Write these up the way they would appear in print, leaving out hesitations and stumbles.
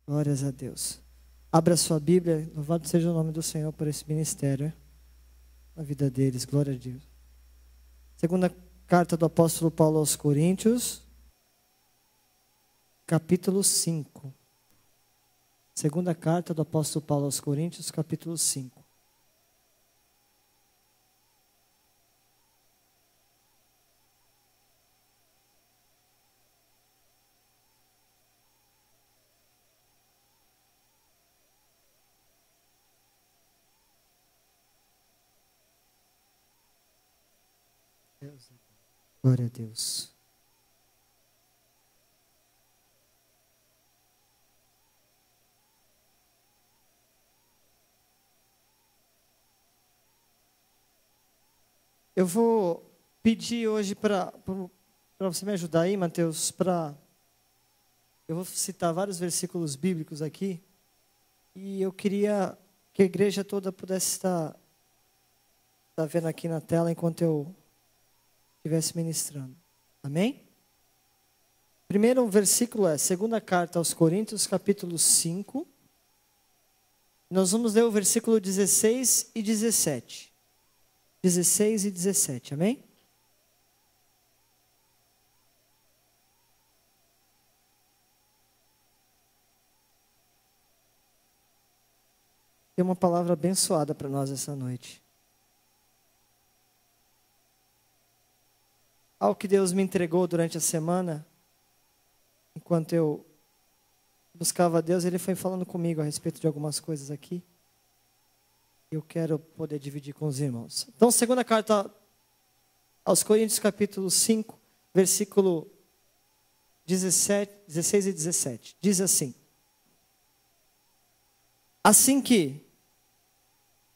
Glórias a Deus. Abra sua Bíblia, louvado seja o nome do Senhor por esse ministério, na vida deles, glória a Deus. Segunda carta do apóstolo Paulo aos Coríntios, capítulo 5. Segunda carta do apóstolo Paulo aos Coríntios, capítulo 5. Glória a Deus. Eu vou pedir hoje para você me ajudar aí, Mateus, eu vou citar vários versículos bíblicos aqui, e eu queria que a igreja toda pudesse estar vendo aqui na tela enquanto eu estivesse ministrando. Amém? Primeiro versículo é segunda carta aos Coríntios, capítulo 5. Nós vamos ler o versículo 16 e 17. 16 e 17, amém? Tem uma palavra abençoada para nós essa noite. Algo que Deus me entregou durante a semana, enquanto eu buscava a Deus, Ele foi falando comigo a respeito de algumas coisas aqui. Eu quero poder dividir com os irmãos. Então, segunda carta aos Coríntios, capítulo 5, versículo 16 e 17. Diz assim: assim que,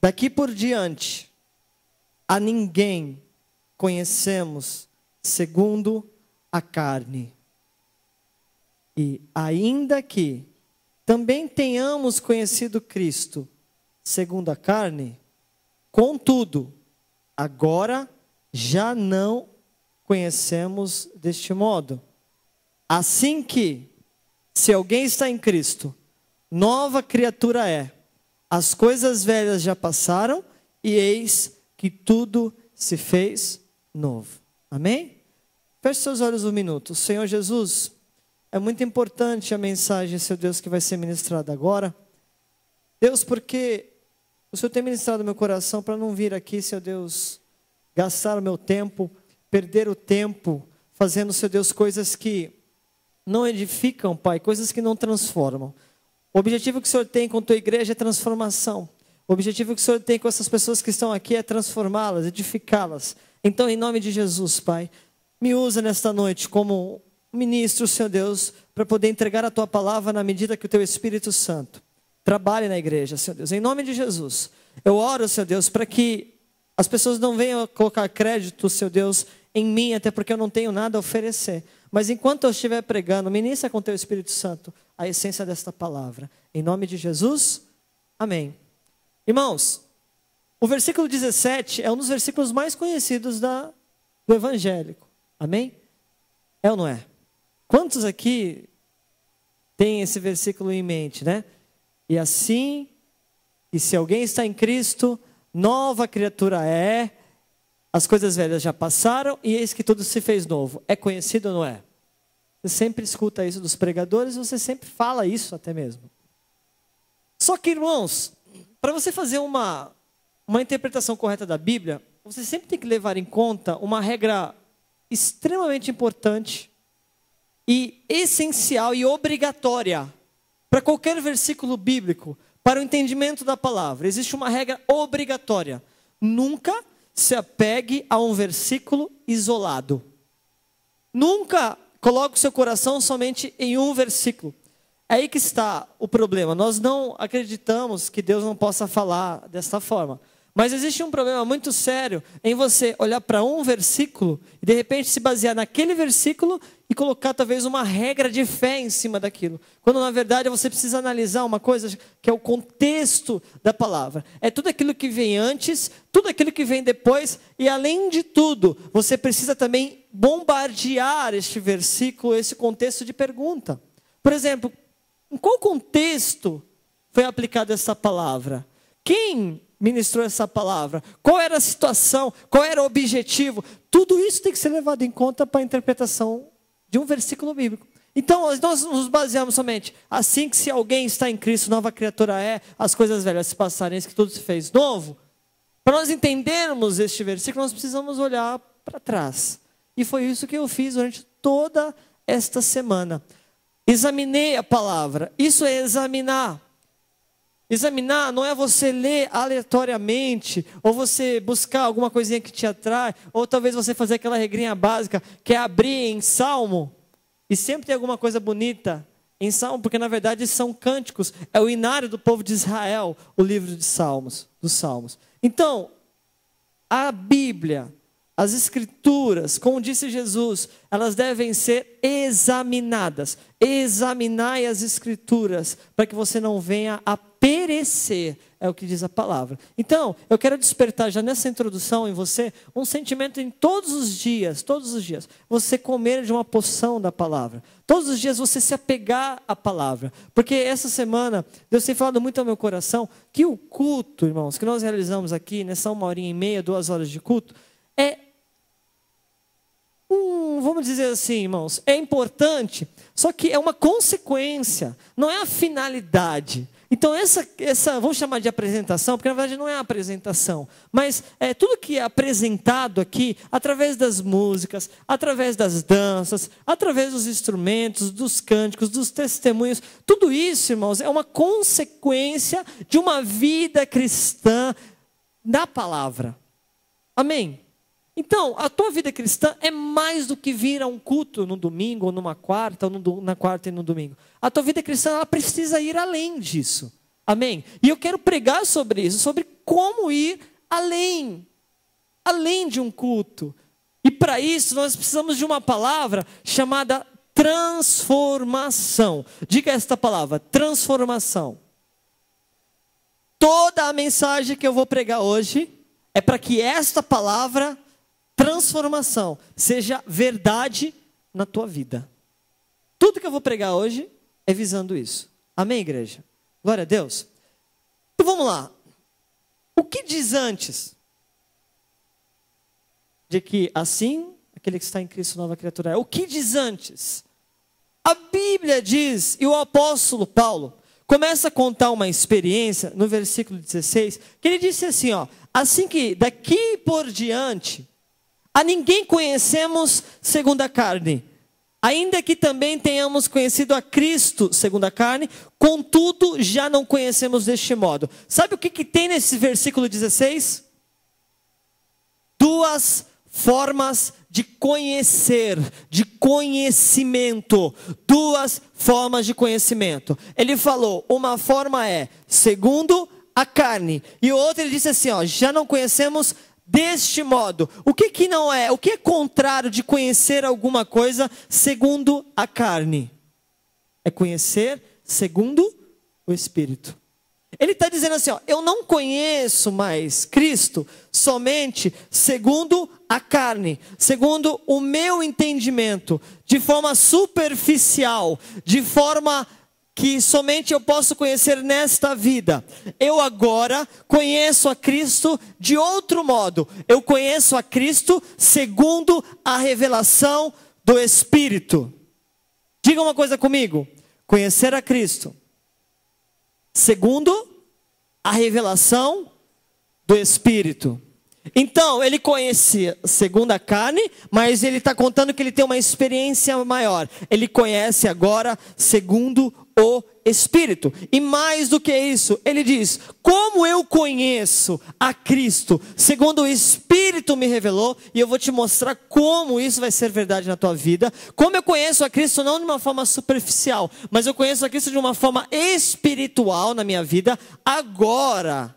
daqui por diante, a ninguém conhecemos segundo a carne. E ainda que também tenhamos conhecido Cristo segundo a carne, contudo, agora já não conhecemos deste modo. Assim que, se alguém está em Cristo, nova criatura é. As coisas velhas já passaram e eis que tudo se fez novo. Amém? Feche seus olhos um minuto. Senhor Jesus, é muito importante a mensagem, Seu Deus, que vai ser ministrada agora. Deus, porque o Senhor tem ministrado meu coração para não vir aqui, Seu Deus, gastar o meu tempo, perder o tempo, fazendo, Seu Deus, coisas que não edificam, Pai, coisas que não transformam. O objetivo que o Senhor tem com a tua igreja é transformação. O objetivo que o Senhor tem com essas pessoas que estão aqui é transformá-las, edificá-las. Então, em nome de Jesus, Pai, me usa nesta noite como ministro, Senhor Deus, para poder entregar a tua palavra na medida que o teu Espírito Santo trabalhe na igreja, Senhor Deus. Em nome de Jesus, eu oro, Senhor Deus, para que as pessoas não venham colocar crédito, Senhor Deus, em mim, até porque eu não tenho nada a oferecer. Mas enquanto eu estiver pregando, ministra com o teu Espírito Santo a essência desta palavra. Em nome de Jesus, amém. Irmãos, o versículo 17 é um dos versículos mais conhecidos do evangélico. Amém? É ou não é? Quantos aqui têm esse versículo em mente, né? E assim, e se alguém está em Cristo, nova criatura é, as coisas velhas já passaram e eis que tudo se fez novo. É conhecido ou não é? Você sempre escuta isso dos pregadores, você sempre fala isso até mesmo. Só que, irmãos, para você fazer uma interpretação correta da Bíblia, você sempre tem que levar em conta uma regra extremamente importante e essencial e obrigatória para qualquer versículo bíblico, para o entendimento da palavra. Existe uma regra obrigatória: nunca se apegue a um versículo isolado. Nunca coloque o seu coração somente em um versículo. É aí que está o problema. Nós não acreditamos que Deus não possa falar desta forma. Mas existe um problema muito sério em você olhar para um versículo e de repente se basear naquele versículo e colocar talvez uma regra de fé em cima daquilo. Quando na verdade você precisa analisar uma coisa que é o contexto da palavra. É tudo aquilo que vem antes, tudo aquilo que vem depois e além de tudo, você precisa também bombardear este versículo, esse contexto de pergunta. Por exemplo, em qual contexto foi aplicada essa palavra? Quem ministrou essa palavra? Qual era a situação? Qual era o objetivo? Tudo isso tem que ser levado em conta para a interpretação de um versículo bíblico. Então, nós nos baseamos somente, assim que se alguém está em Cristo, nova criatura é, as coisas velhas se passarem, que tudo se fez novo. Para nós entendermos este versículo, nós precisamos olhar para trás. E foi isso que eu fiz durante toda esta semana. Examinei a palavra. Isso é examinar. Examinar não é você ler aleatoriamente, ou você buscar alguma coisinha que te atrai, ou talvez você fazer aquela regrinha básica, que é abrir em Salmo, e sempre tem alguma coisa bonita em Salmo, porque na verdade são cânticos, é o inário do povo de Israel, o livro de Salmos, dos Salmos. Então, a Bíblia, as Escrituras, como disse Jesus, elas devem ser examinadas. Examinai as Escrituras, para que você não venha a perecer, é o que diz a palavra. Então, eu quero despertar já nessa introdução em você, um sentimento em todos os dias, você comer de uma porção da palavra. Todos os dias você se apegar à palavra. Porque essa semana, Deus tem falado muito ao meu coração, que o culto, irmãos, que nós realizamos aqui, nessa 1h30, 2 horas de culto, vamos dizer assim, irmãos, é importante, só que é uma consequência, não é a finalidade. Então essa vamos chamar de apresentação, porque na verdade não é a apresentação, mas é tudo que é apresentado aqui, através das músicas, através das danças, através dos instrumentos, dos cânticos, dos testemunhos, tudo isso, irmãos, é uma consequência de uma vida cristã na palavra. Amém? Então, a tua vida cristã é mais do que vir a um culto no domingo, ou numa quarta, ou na quarta e no domingo. A tua vida cristã, ela precisa ir além disso. Amém? E eu quero pregar sobre isso, sobre como ir além de um culto. E para isso, nós precisamos de uma palavra chamada transformação. Diga esta palavra, transformação. Toda a mensagem que eu vou pregar hoje é para que esta palavra transformação seja verdade na tua vida. Tudo que eu vou pregar hoje é visando isso. Amém, igreja? Glória a Deus. Então vamos lá. O que diz antes de que assim aquele que está em Cristo nova criatura é? O que diz antes? A Bíblia diz, e o apóstolo Paulo começa a contar uma experiência no versículo 16, que ele disse assim, assim que daqui por diante a ninguém conhecemos segundo a carne, ainda que também tenhamos conhecido a Cristo segundo a carne, contudo já não conhecemos deste modo. Sabe o que tem nesse versículo 16? Duas formas de conhecer, de conhecimento. Duas formas de conhecimento. Ele falou, uma forma é segundo a carne, e outra ele disse assim, já não conhecemos deste modo. O que não é? O que é contrário de conhecer alguma coisa segundo a carne? É conhecer segundo o Espírito. Ele está dizendo assim, eu não conheço mais Cristo somente segundo a carne, segundo o meu entendimento, de forma superficial, de forma que somente eu posso conhecer nesta vida. Eu agora conheço a Cristo de outro modo. Eu conheço a Cristo segundo a revelação do Espírito. Diga uma coisa comigo. Conhecer a Cristo segundo a revelação do Espírito. Então, ele conhecia segundo a carne, mas ele está contando que ele tem uma experiência maior. Ele conhece agora segundo o Espírito. E mais do que isso, ele diz, como eu conheço a Cristo, segundo o Espírito me revelou, e eu vou te mostrar como isso vai ser verdade na tua vida, como eu conheço a Cristo não de uma forma superficial, mas eu conheço a Cristo de uma forma espiritual na minha vida, agora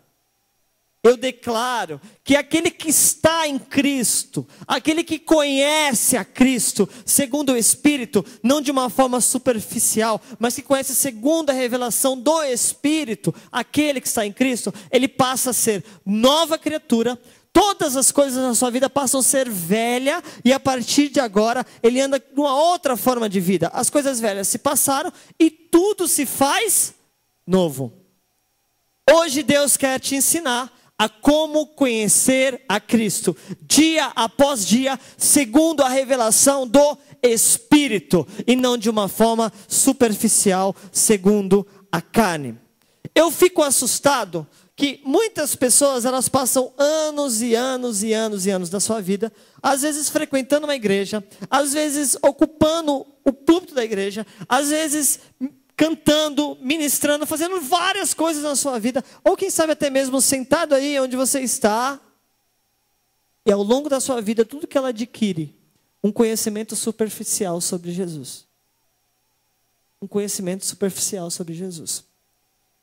eu declaro que aquele que está em Cristo, aquele que conhece a Cristo, segundo o Espírito, não de uma forma superficial, mas que conhece segundo a revelação do Espírito, aquele que está em Cristo, ele passa a ser nova criatura, todas as coisas na sua vida passam a ser velha, e a partir de agora ele anda numa outra forma de vida. As coisas velhas se passaram e tudo se faz novo. Hoje Deus quer te ensinar a como conhecer a Cristo, dia após dia, segundo a revelação do Espírito, e não de uma forma superficial, segundo a carne. Eu fico assustado que muitas pessoas, elas passam anos e anos e anos e anos da sua vida, às vezes frequentando uma igreja, às vezes ocupando o púlpito da igreja, às vezes cantando, ministrando, fazendo várias coisas na sua vida, ou quem sabe até mesmo sentado aí onde você está, e ao longo da sua vida, tudo que ela adquire, um conhecimento superficial sobre Jesus. Um conhecimento superficial sobre Jesus.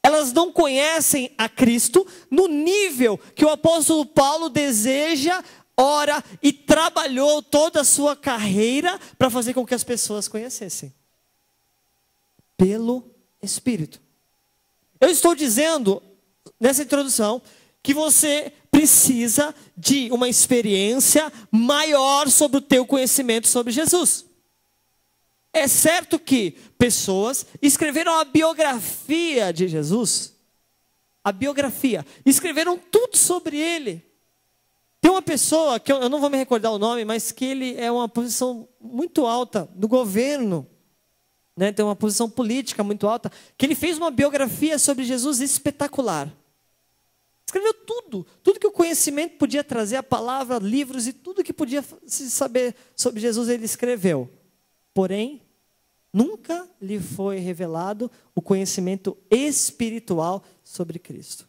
Elas não conhecem a Cristo no nível que o apóstolo Paulo deseja, ora e trabalhou toda a sua carreira para fazer com que as pessoas conhecessem. Pelo Espírito. Eu estou dizendo, nessa introdução, que você precisa de uma experiência maior sobre o teu conhecimento sobre Jesus. É certo que pessoas escreveram a biografia de Jesus, escreveram tudo sobre ele. Tem uma pessoa, que eu não vou me recordar o nome, mas que ele é uma posição muito alta do governo, né? Tem uma posição política muito alta, que ele fez uma biografia sobre Jesus espetacular. Escreveu tudo que o conhecimento podia trazer, a palavra, livros e tudo que podia se saber sobre Jesus ele escreveu. Porém, nunca lhe foi revelado o conhecimento espiritual sobre Cristo.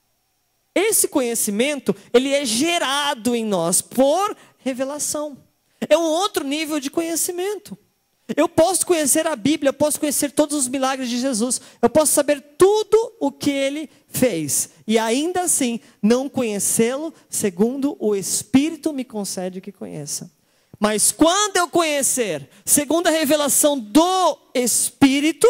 Esse conhecimento, ele é gerado em nós por revelação. É um outro nível de conhecimento. Eu posso conhecer a Bíblia, eu posso conhecer todos os milagres de Jesus, eu posso saber tudo o que ele fez, e ainda assim não conhecê-lo segundo o Espírito me concede que conheça. Mas quando eu conhecer, segundo a revelação do Espírito,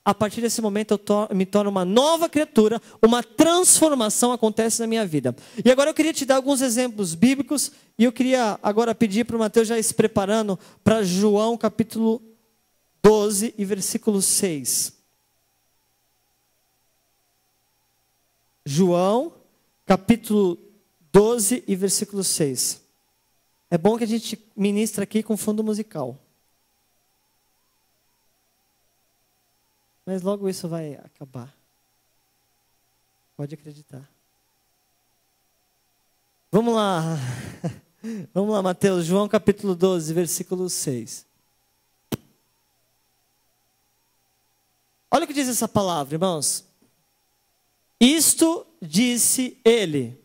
a partir desse momento eu me torno uma nova criatura, uma transformação acontece na minha vida. E agora eu queria te dar alguns exemplos bíblicos, e eu queria agora pedir para o Mateus já ir se preparando para João capítulo 12 e versículo 6. João capítulo 12 e versículo 6. É bom que a gente ministra aqui com fundo musical. Mas logo isso vai acabar. Pode acreditar. Vamos lá. Vamos lá, Mateus. João capítulo 12, versículo 6. Olha o que diz essa palavra, irmãos. Isto disse ele,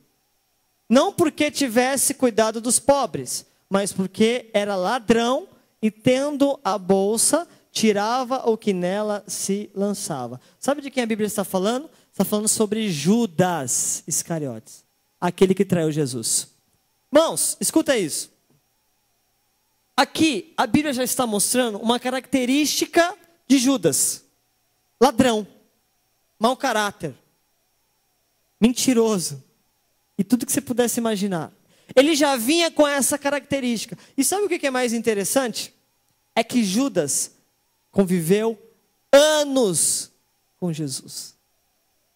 não porque tivesse cuidado dos pobres, mas porque era ladrão e tendo a bolsa, tirava o que nela se lançava. Sabe de quem a Bíblia está falando? Está falando sobre Judas Iscariotes, aquele que traiu Jesus. Irmãos, escuta isso. Aqui, a Bíblia já está mostrando uma característica de Judas. Ladrão, mau caráter, mentiroso, e tudo que você pudesse imaginar. Ele já vinha com essa característica. E sabe o que é mais interessante? É que Judas conviveu anos com Jesus.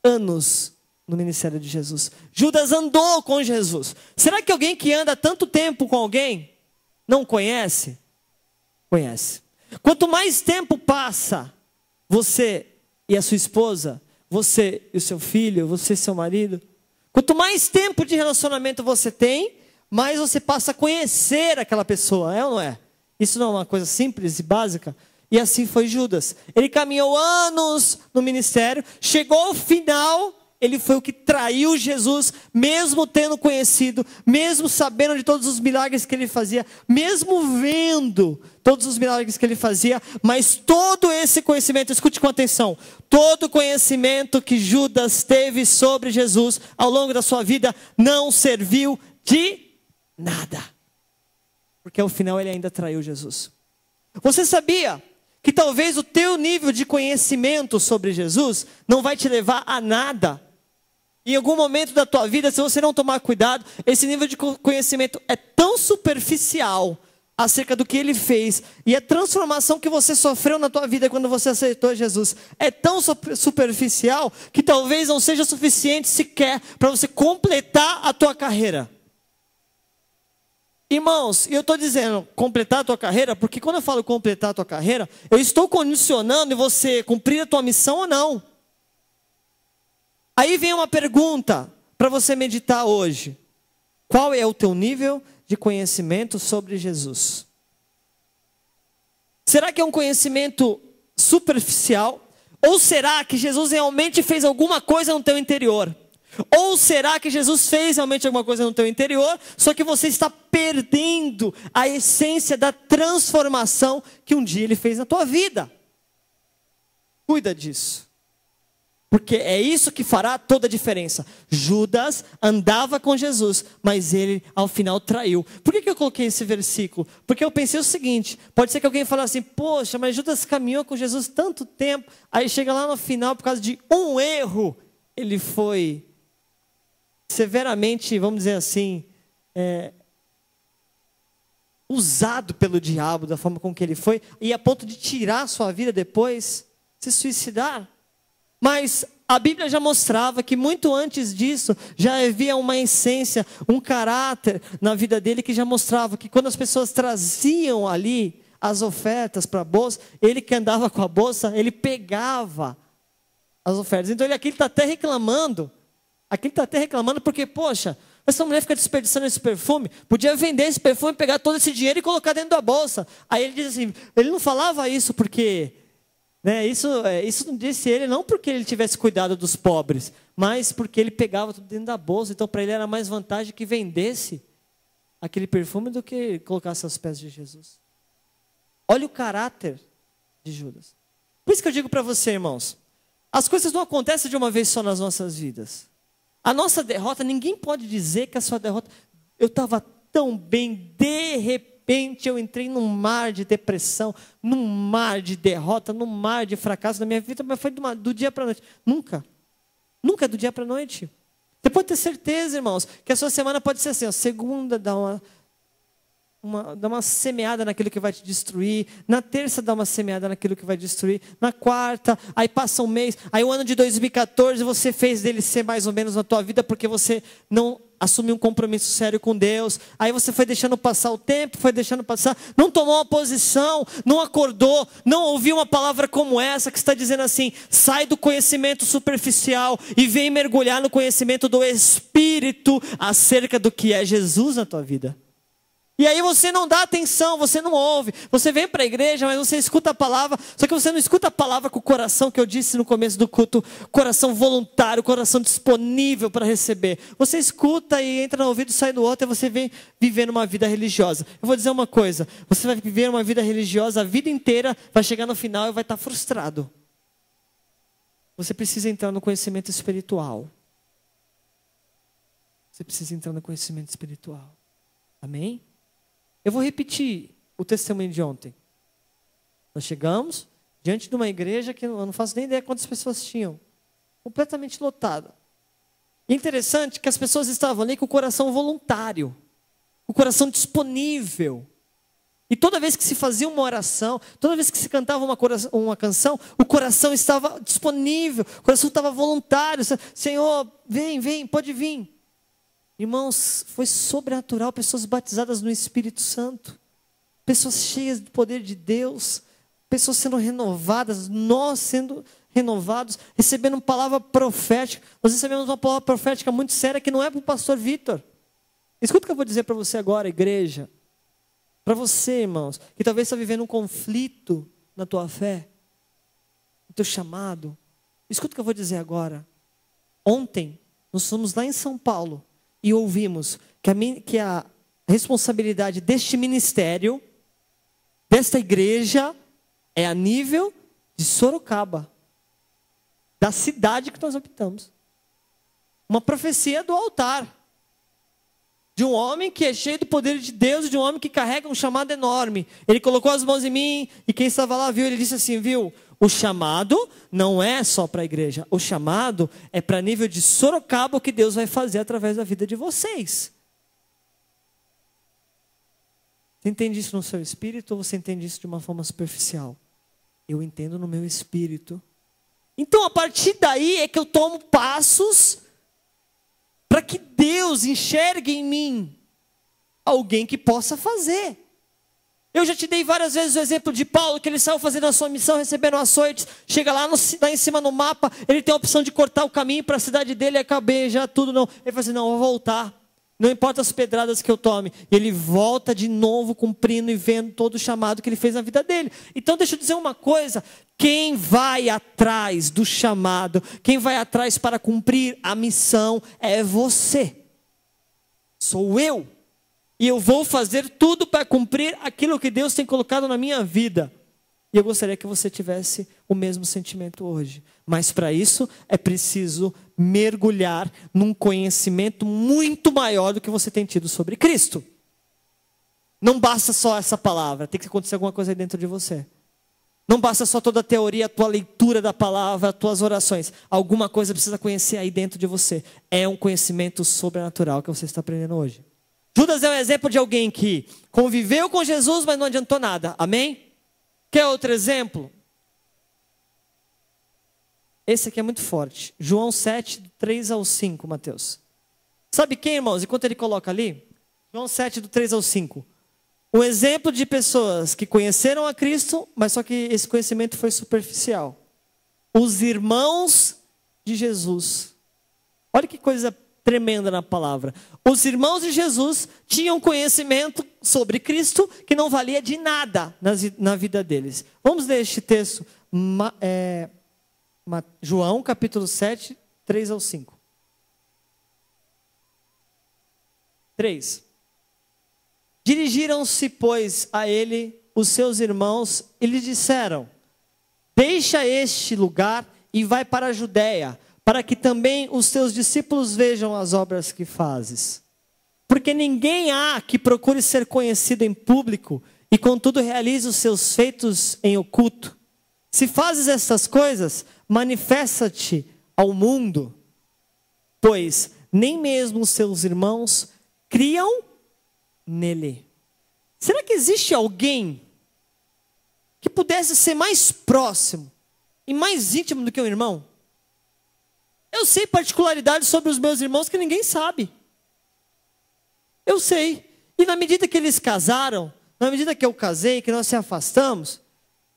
Anos no ministério de Jesus. Judas andou com Jesus. Será que alguém que anda tanto tempo com alguém não conhece? Conhece. Quanto mais tempo passa, você e a sua esposa, você e o seu filho, você e seu marido, quanto mais tempo de relacionamento você tem, mais você passa a conhecer aquela pessoa, é ou não é? Isso não é uma coisa simples e básica? E assim foi Judas. Ele caminhou anos no ministério, chegou ao final, ele foi o que traiu Jesus, mesmo tendo conhecido, mesmo sabendo de todos os milagres que ele fazia, mesmo vendo todos os milagres que ele fazia, mas todo esse conhecimento, escute com atenção, todo o conhecimento que Judas teve sobre Jesus ao longo da sua vida não serviu de nada, porque ao final ele ainda traiu Jesus. Você sabia que talvez o teu nível de conhecimento sobre Jesus não vai te levar a nada? Em algum momento da tua vida, se você não tomar cuidado, esse nível de conhecimento é tão superficial acerca do que ele fez, e a transformação que você sofreu na tua vida quando você aceitou Jesus, é tão superficial, que talvez não seja suficiente sequer para você completar a tua carreira. Irmãos, e eu estou dizendo completar a tua carreira, porque quando eu falo completar a tua carreira, eu estou condicionando em você cumprir a tua missão ou não. Aí vem uma pergunta para você meditar hoje. Qual é o teu nível de conhecimento sobre Jesus? Será que é um conhecimento superficial? Ou será que Jesus realmente fez alguma coisa no teu interior? Ou será que Jesus fez realmente alguma coisa no teu interior, só que você está perdendo a essência da transformação que um dia ele fez na tua vida? Cuida disso. Porque é isso que fará toda a diferença. Judas andava com Jesus, mas ele ao final traiu. Por que eu coloquei esse versículo? Porque eu pensei o seguinte, pode ser que alguém fale assim, poxa, mas Judas caminhou com Jesus tanto tempo, aí chega lá no final, por causa de um erro, ele foi severamente, vamos dizer assim, usado pelo diabo, da forma com que ele foi, e a ponto de tirar a sua vida depois, se suicidar. Mas a Bíblia já mostrava que muito antes disso, já havia uma essência, um caráter na vida dele que já mostrava que quando as pessoas traziam ali as ofertas para a bolsa, ele que andava com a bolsa, ele pegava as ofertas. Então ele aqui está até reclamando, porque, poxa, essa mulher fica desperdiçando esse perfume, podia vender esse perfume, pegar todo esse dinheiro e colocar dentro da bolsa. Aí ele diz assim, ele não falava isso porque... Isso não disse ele, não porque ele tivesse cuidado dos pobres, mas porque ele pegava tudo dentro da bolsa. Então para ele era mais vantagem que vendesse aquele perfume do que colocasse aos pés de Jesus. Olha o caráter de Judas. Por isso que eu digo para você, irmãos, as coisas não acontecem de uma vez só nas nossas vidas. A nossa derrota, ninguém pode dizer que a sua derrota, eu estava tão bem, de repente eu entrei num mar de depressão, num mar de derrota, num mar de fracasso na minha vida, mas foi do dia para a noite. Nunca é do dia para a noite. Você pode ter certeza, irmãos, que a sua semana pode ser assim, ó, segunda dá uma semeada naquilo que vai te destruir, na terça dá uma semeada naquilo que vai destruir, na quarta, aí passa um mês, aí o ano de 2014 você fez dele ser mais ou menos na tua vida, porque você não assumiu um compromisso sério com Deus, aí você foi deixando passar o tempo, não tomou uma posição, não acordou, não ouviu uma palavra como essa, que está dizendo assim, sai do conhecimento superficial e vem mergulhar no conhecimento do Espírito, acerca do que é Jesus na tua vida. E aí você não dá atenção, você não ouve, você vem para a igreja, mas você escuta a palavra, só que você não escuta a palavra com o coração, que eu disse no começo do culto, coração voluntário, coração disponível para receber. Você escuta e entra no ouvido, sai do outro, e você vem vivendo uma vida religiosa. Eu vou dizer uma coisa, você vai viver uma vida religiosa a vida inteira, vai chegar no final e vai estar frustrado. Você precisa entrar no conhecimento espiritual. Você precisa entrar no conhecimento espiritual. Amém? Eu vou repetir o testemunho de ontem. Nós chegamos diante de uma igreja que eu não faço nem ideia quantas pessoas tinham. Completamente lotada. E é interessante que as pessoas estavam ali com o coração voluntário. O coração disponível. E toda vez que se fazia uma oração, toda vez que se cantava uma canção, o coração estava disponível. O coração estava voluntário. Senhor, vem, pode vir. Irmãos, foi sobrenatural, pessoas batizadas no Espírito Santo, pessoas cheias do poder de Deus, pessoas sendo renovadas, nós sendo renovados, recebendo uma palavra profética. Nós recebemos uma palavra profética muito séria que não é para o pastor Vitor. Escuta o que eu vou dizer para você agora, igreja. Para você, irmãos, que talvez está vivendo um conflito na tua fé, no teu chamado. Escuta o que eu vou dizer agora. Ontem, nós fomos lá em São Paulo, e ouvimos que a responsabilidade deste ministério, desta igreja, é a nível de Sorocaba, da cidade que nós habitamos. Uma profecia do altar, de um homem que é cheio do poder de Deus, de um homem que carrega um chamado enorme. Ele colocou as mãos em mim, e quem estava lá viu, ele disse assim, viu, O chamado não é só para a igreja. O chamado é para nível de Sorocaba o que Deus vai fazer através da vida de vocês. Você entende isso no seu espírito ou você entende isso de uma forma superficial? Eu entendo no meu espírito. Então, a partir daí é que eu tomo passos para que Deus enxergue em mim alguém que possa fazer. Eu já te dei várias vezes o exemplo de Paulo, que ele saiu fazendo a sua missão, recebendo açoites, chega lá em cima no mapa, ele tem a opção de cortar o caminho para a cidade dele e acabar já tudo, não. Ele fala assim, não, eu vou voltar. Não importa as pedradas que eu tome. E ele volta de novo cumprindo e vendo todo o chamado que ele fez na vida dele. Então deixa eu dizer uma coisa. Quem vai atrás do chamado, quem vai atrás para cumprir a missão é você. Sou eu. E eu vou fazer tudo para cumprir aquilo que Deus tem colocado na minha vida. E eu gostaria que você tivesse o mesmo sentimento hoje. Mas para isso é preciso mergulhar num conhecimento muito maior do que você tem tido sobre Cristo. Não basta só essa palavra, tem que acontecer alguma coisa aí dentro de você. Não basta só toda a teoria, a tua leitura da palavra, as tuas orações. Alguma coisa precisa conhecer aí dentro de você. É um conhecimento sobrenatural que você está aprendendo hoje. Judas é um exemplo de alguém que conviveu com Jesus, mas não adiantou nada. Amém? Quer outro exemplo? Esse aqui é muito forte. João 7, do 3 ao 5, Mateus. Sabe quem, irmãos? Enquanto ele coloca ali, João 7, do 3 ao 5. Um exemplo de pessoas que conheceram a Cristo, mas só que esse conhecimento foi superficial. Os irmãos de Jesus. Olha que coisa tremenda na palavra. Os irmãos de Jesus tinham conhecimento sobre Cristo que não valia de nada na vida deles. Vamos ler este texto, João capítulo 7, 3 ao 5. 3. Dirigiram-se, pois, a ele os seus irmãos e lhe disseram: deixa este lugar e vai para a Judeia, para que também os teus discípulos vejam as obras que fazes. Porque ninguém há que procure ser conhecido em público e contudo realize os seus feitos em oculto. Se fazes estas coisas, manifesta-te ao mundo, pois nem mesmo os seus irmãos criam nele. Será que existe alguém que pudesse ser mais próximo e mais íntimo do que um irmão? Eu sei particularidades sobre os meus irmãos que ninguém sabe. Eu sei. E na medida que eles casaram, na medida que eu casei, que nós se afastamos,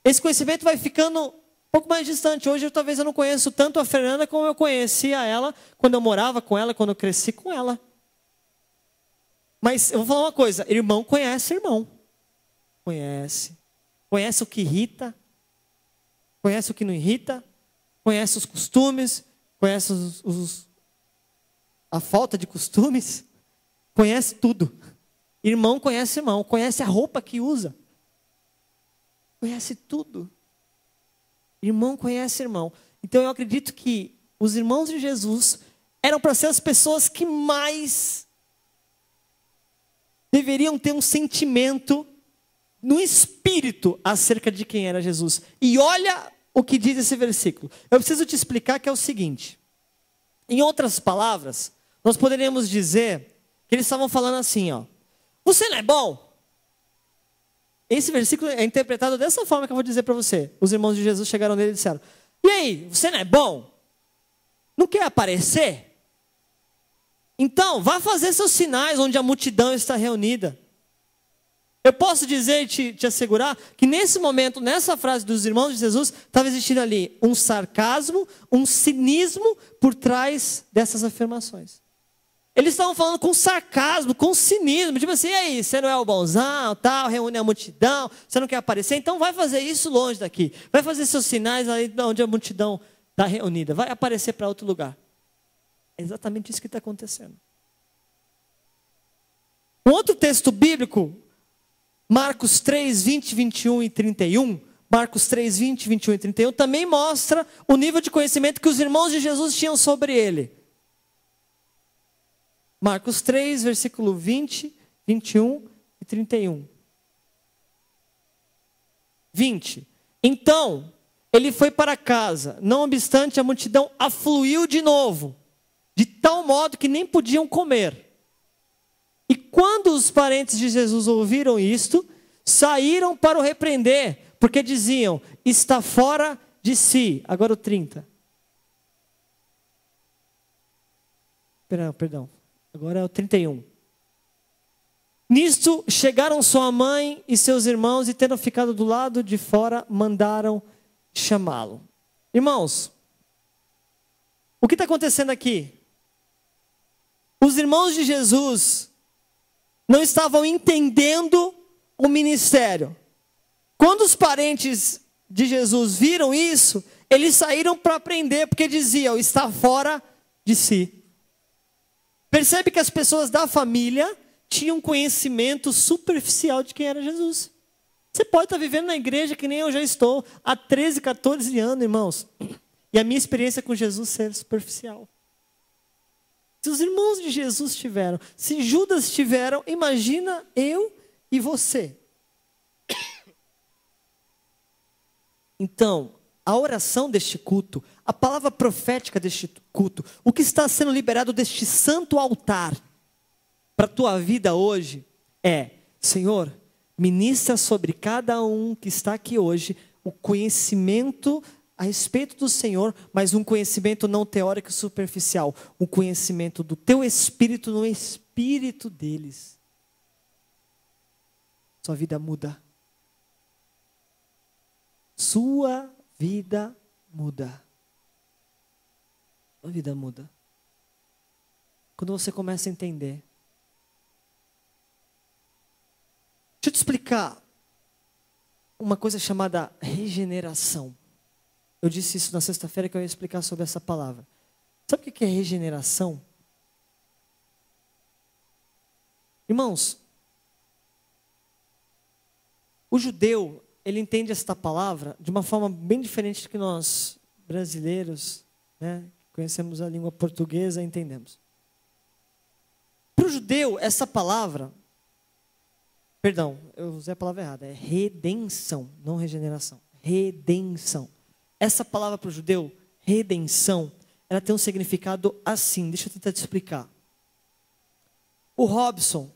esse conhecimento vai ficando um pouco mais distante. Hoje talvez eu não conheço tanto a Fernanda como eu conhecia ela quando eu morava com ela, quando eu cresci com ela. Mas eu vou falar uma coisa, irmão conhece irmão. Conhece. Conhece o que irrita, conhece o que não irrita, conhece os costumes, conhece a falta de costumes, conhece tudo. Irmão conhece irmão, conhece a roupa que usa. Conhece tudo. Irmão conhece irmão. Então eu acredito que os irmãos de Jesus eram para ser as pessoas que mais deveriam ter um sentimento no espírito acerca de quem era Jesus. E olha o que diz esse versículo. Eu preciso te explicar que é o seguinte. Em outras palavras, nós poderíamos dizer que eles estavam falando assim, ó. Você não é bom? Esse versículo é interpretado dessa forma que eu vou dizer para você. Os irmãos de Jesus chegaram nele e disseram: e aí, você não é bom? Não quer aparecer? Então, vá fazer seus sinais onde a multidão está reunida. Eu posso dizer e te assegurar que nesse momento, nessa frase dos irmãos de Jesus, estava existindo ali um sarcasmo, um cinismo por trás dessas afirmações. Eles estavam falando com sarcasmo, com cinismo, tipo assim: e aí, você não é o bonzão, tal, reúne a multidão, você não quer aparecer, então vai fazer isso longe daqui. Vai fazer seus sinais aí onde a multidão está reunida, vai aparecer para outro lugar. É exatamente isso que está acontecendo. Um outro texto bíblico, Marcos 3, 20, 21 e 31, Marcos 3, 20, 21 e 31, também mostra o nível de conhecimento que os irmãos de Jesus tinham sobre ele. Marcos 3, versículo 20, 21 e 31. 20. Então, ele foi para casa. Não obstante, a multidão afluiu de novo, de tal modo que nem podiam comer. E quando os parentes de Jesus ouviram isto, saíram para o repreender, porque diziam: está fora de si. Agora o 30. Perdão. Agora é o 31. Nisto chegaram sua mãe e seus irmãos, e tendo ficado do lado de fora, mandaram chamá-lo. Irmãos, o que está acontecendo aqui? Os irmãos de Jesus não estavam entendendo o ministério. Quando os parentes de Jesus viram isso, eles saíram para aprender, porque diziam: está fora de si. Percebe que as pessoas da família tinham conhecimento superficial de quem era Jesus. Você pode estar vivendo na igreja que nem eu já estou, há 13, 14 anos, irmãos. E a minha experiência com Jesus ser superficial. Se os irmãos de Jesus tiveram, se Judas tiveram, imagina eu e você. Então, a oração deste culto, a palavra profética deste culto, o que está sendo liberado deste santo altar para a tua vida hoje é: Senhor, ministra sobre cada um que está aqui hoje o conhecimento a respeito do Senhor, mas um conhecimento não teórico e superficial, um conhecimento do teu espírito no espírito deles. Sua vida muda. Sua vida muda. Sua vida muda. Quando você começa a entender. Deixa eu te explicar uma coisa chamada regeneração. Eu disse isso na sexta-feira que eu ia explicar sobre essa palavra. Sabe o que é regeneração? Irmãos, o judeu, ele entende esta palavra de uma forma bem diferente do que nós, brasileiros, né, conhecemos a língua portuguesa, entendemos. Para o judeu, essa palavra, perdão, eu usei a palavra errada, é redenção, não regeneração, redenção. Essa palavra para o judeu, redenção, ela tem um significado assim, deixa eu tentar te explicar. O Robson,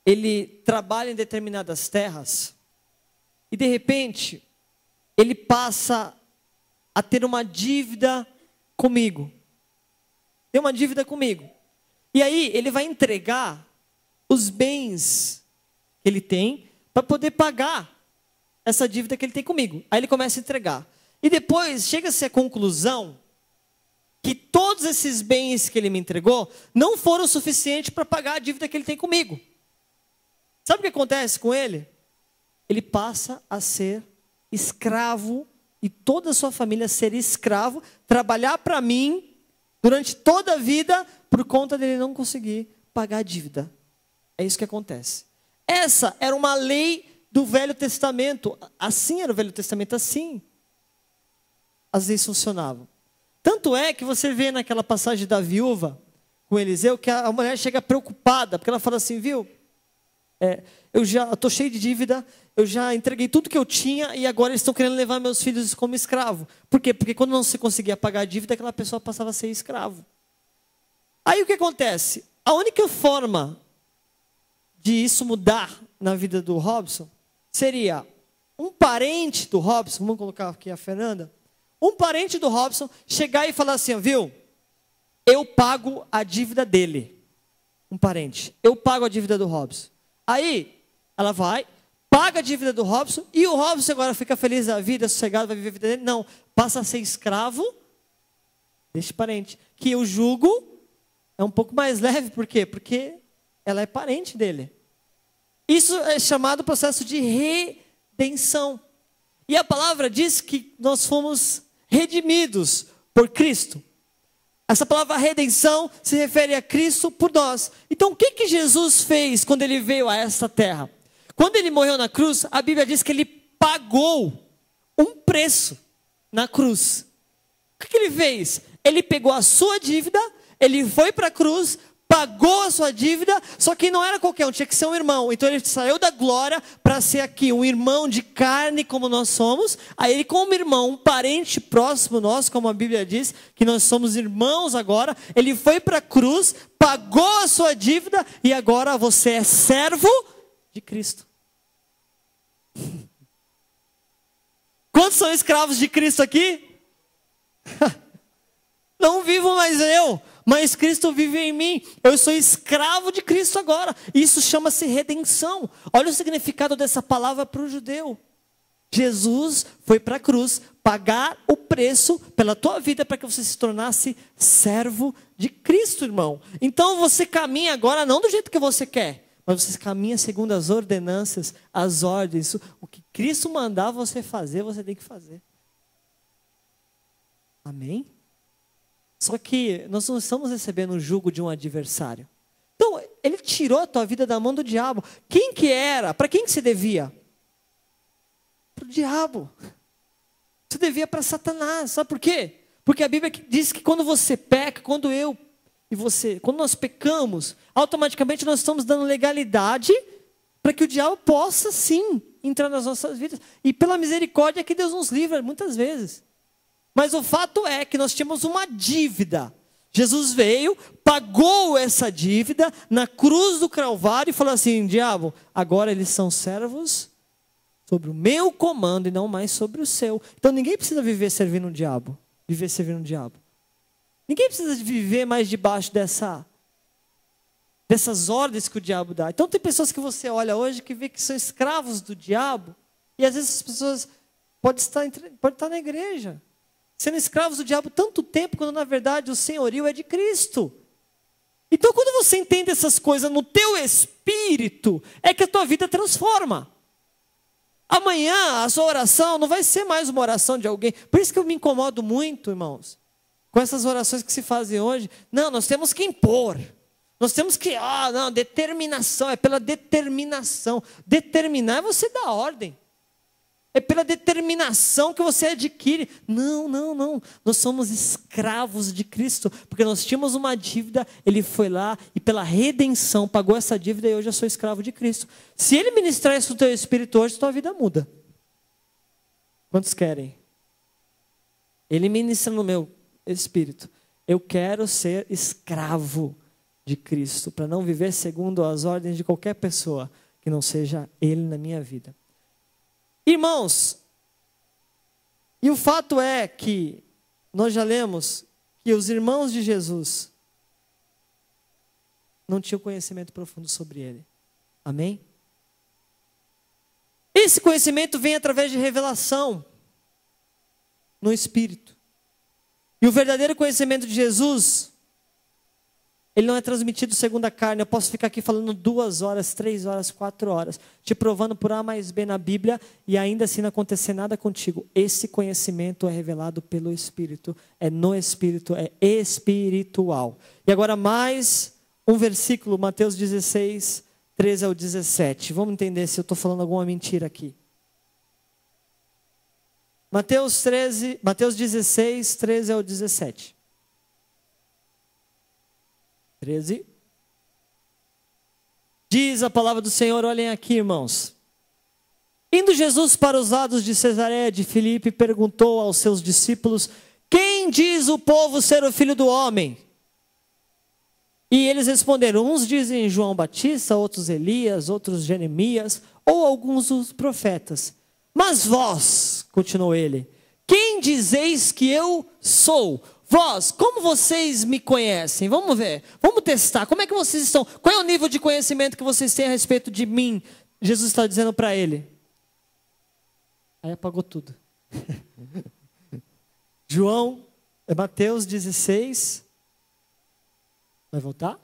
ele trabalha em determinadas terras e de repente ele passa a ter uma dívida comigo. Tem uma dívida comigo. E aí ele vai entregar os bens que ele tem para poder pagar essa dívida que ele tem comigo. Aí ele começa a entregar. E depois chega-se à conclusão que todos esses bens que ele me entregou não foram suficientes para pagar a dívida que ele tem comigo. Sabe o que acontece com ele? Ele passa a ser escravo e toda a sua família ser escravo, trabalhar para mim durante toda a vida por conta dele não conseguir pagar a dívida. É isso que acontece. Essa era uma lei do Velho Testamento. Assim era o Velho Testamento, assim as leis funcionavam. Tanto é que você vê naquela passagem da viúva com Eliseu, que a mulher chega preocupada, porque ela fala assim, viu, eu já estou cheio de dívida, eu já entreguei tudo que eu tinha e agora eles estão querendo levar meus filhos como escravo. Por quê? Porque quando não se conseguia pagar a dívida, aquela pessoa passava a ser escravo. Aí o que acontece? A única forma de isso mudar na vida do Robson seria um parente do Robson, vamos colocar aqui a Fernanda, um parente do Robson chegar e falar assim, viu, eu pago a dívida dele. Um parente, eu pago a dívida do Robson. Aí, ela vai, paga a dívida do Robson, e o Robson agora fica feliz da vida, sossegado, vai viver a vida dele. Não, passa a ser escravo deste parente, que o jugo é um pouco mais leve. Por quê? Porque ela é parente dele. Isso é chamado processo de redenção. E a palavra diz que nós fomos redimidos por Cristo. Essa palavra redenção se refere a Cristo por nós. Então o que Jesus fez quando ele veio a esta terra? Quando ele morreu na cruz, a Bíblia diz que ele pagou um preço na cruz. O que ele fez? Ele pegou a sua dívida, ele foi para a cruz, pagou a sua dívida, Só que não era qualquer um, tinha que ser um irmão. Então ele saiu da glória para ser aqui um irmão de carne como nós somos. Aí ele como irmão, um parente próximo nosso, como a Bíblia diz, que nós somos irmãos agora. Ele foi para a cruz, pagou a sua dívida e agora você é servo de Cristo. Quantos são escravos de Cristo aqui? Não vivo mais eu, mas Cristo vive em mim. Eu sou escravo de Cristo agora. Isso chama-se redenção. Olha o significado dessa palavra para o judeu. Jesus foi para a cruz pagar o preço pela tua vida para que você se tornasse servo de Cristo, irmão. Então você caminha agora não do jeito que você quer, mas você caminha segundo as ordenanças, as ordens. O que Cristo mandar você fazer, você tem que fazer. Amém? Só que nós não estamos recebendo o jugo de um adversário. Então, ele tirou a tua vida da mão do diabo. Quem que era? Para quem que você devia? Para o diabo. Você devia para Satanás. Sabe por quê? Porque a Bíblia diz que quando você peca, quando eu e você, quando nós pecamos, automaticamente nós estamos dando legalidade para que o diabo possa sim entrar nas nossas vidas. E pela misericórdia que Deus nos livra muitas vezes. Mas o fato é que nós tínhamos uma dívida. Jesus veio, pagou essa dívida na cruz do Calvário e falou assim: diabo, agora eles são servos sobre o meu comando e não mais sobre o seu. Então ninguém precisa viver servindo o diabo. Viver servindo o diabo. Ninguém precisa viver mais debaixo dessas ordens que o diabo dá. Então tem pessoas que você olha hoje que vê que são escravos do diabo. E às vezes as pessoas podem estar na igreja, sendo escravos do diabo tanto tempo, quando na verdade o senhorio é de Cristo. Então quando você entende essas coisas no teu espírito, é que a tua vida transforma. Amanhã a sua oração não vai ser mais uma oração de alguém. Por isso que eu me incomodo muito, irmãos, com essas orações que se fazem hoje. Não, nós temos que impor. Nós temos que, não, determinação, é pela determinação. Determinar é você dar ordem. É pela determinação que você adquire. Não, não, não. Nós somos escravos de Cristo. Porque nós tínhamos uma dívida, Ele foi lá e pela redenção pagou essa dívida e hoje eu sou escravo de Cristo. Se Ele ministrar isso no teu espírito hoje, tua vida muda. Quantos querem? Ele ministra no meu espírito. Eu quero ser escravo de Cristo, para não viver segundo as ordens de qualquer pessoa que não seja Ele na minha vida. Irmãos, e o fato é que nós já lemos que os irmãos de Jesus não tinham conhecimento profundo sobre Ele. Amém? Esse conhecimento vem através de revelação no Espírito. E o verdadeiro conhecimento de Jesus, ele não é transmitido segundo a carne. Eu posso ficar aqui falando 2 horas, 3 horas, 4 horas, te provando por A mais B na Bíblia e ainda assim não acontecer nada contigo. Esse conhecimento é revelado pelo Espírito, é no Espírito, é espiritual. E agora mais um versículo, Mateus 16, 13 ao 17. Vamos entender se eu estou falando alguma mentira aqui. Mateus 16, 13 ao 17. 13. Diz a palavra do Senhor, olhem aqui, irmãos. Indo Jesus para os lados de Cesareia de Filipe, perguntou aos seus discípulos: quem diz o povo ser o Filho do Homem? E eles responderam: uns dizem João Batista, outros Elias, outros Jeremias, ou alguns dos profetas. Mas vós, continuou ele, quem dizeis que eu sou? Vós, como vocês me conhecem? Vamos ver, vamos testar. Como é que vocês estão? Qual é o nível de conhecimento que vocês têm a respeito de mim? Jesus está dizendo para ele. Aí apagou tudo. Mateus 16. Vai voltar?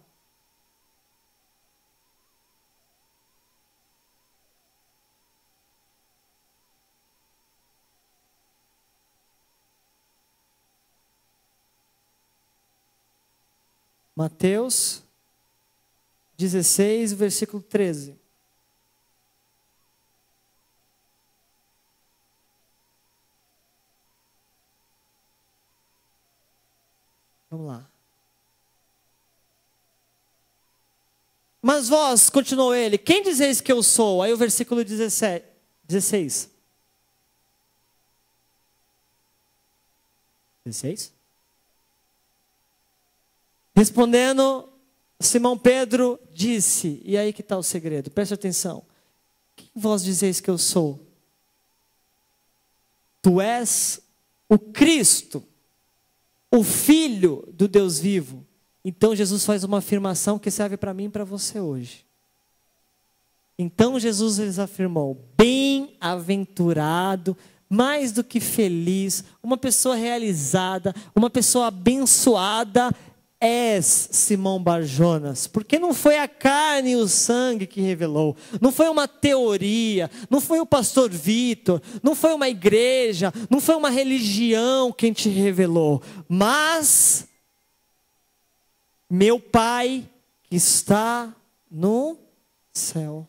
Mateus 16, versículo 13. Vamos lá. Mas vós, continuou ele, quem dizeis que eu sou? Aí o versículo 16. 16? Respondendo, Simão Pedro disse, e aí que está o segredo, preste atenção. Quem vós dizeis que eu sou? Tu és o Cristo, o Filho do Deus vivo. Então Jesus faz uma afirmação que serve para mim e para você hoje. Então Jesus lhes afirmou, bem-aventurado, mais do que feliz, uma pessoa realizada, uma pessoa abençoada, és Simão Bar-Jonas, porque não foi a carne e o sangue que revelou, não foi uma teoria, não foi o pastor Vitor, não foi uma igreja, não foi uma religião quem te revelou, mas meu Pai que está no céu.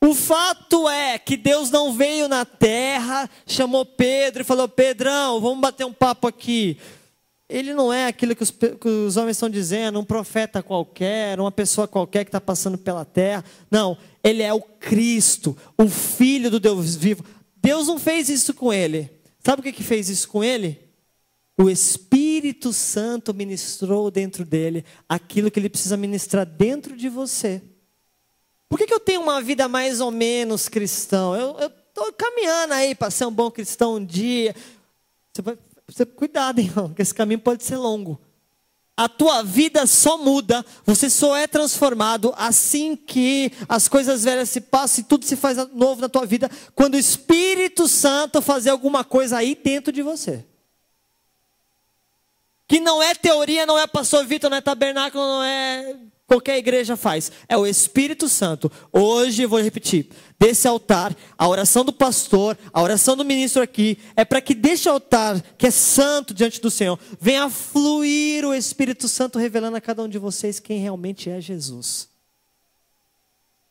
O fato é que Deus não veio na terra, chamou Pedro e falou, Pedrão, vamos bater um papo aqui. Ele não é aquilo que os homens estão dizendo, um profeta qualquer, uma pessoa qualquer que está passando pela terra. Não, ele é o Cristo, o Filho do Deus vivo. Deus não fez isso com ele. Sabe o que fez isso com ele? O Espírito Santo ministrou dentro dele aquilo que ele precisa ministrar dentro de você. Por que eu tenho uma vida mais ou menos cristã? Eu estou caminhando aí para ser um bom cristão um dia. Cuidado, irmão, que esse caminho pode ser longo. A tua vida só muda, você só é transformado assim que as coisas velhas se passam e tudo se faz novo na tua vida, quando o Espírito Santo fazer alguma coisa aí dentro de você. Que não é teoria, não é pastor Vitor, não é tabernáculo, não é qualquer igreja faz. É o Espírito Santo. Hoje eu vou repetir. Desse altar, a oração do pastor, a oração do ministro aqui, é para que deste altar, que é santo diante do Senhor, venha fluir o Espírito Santo revelando a cada um de vocês quem realmente é Jesus.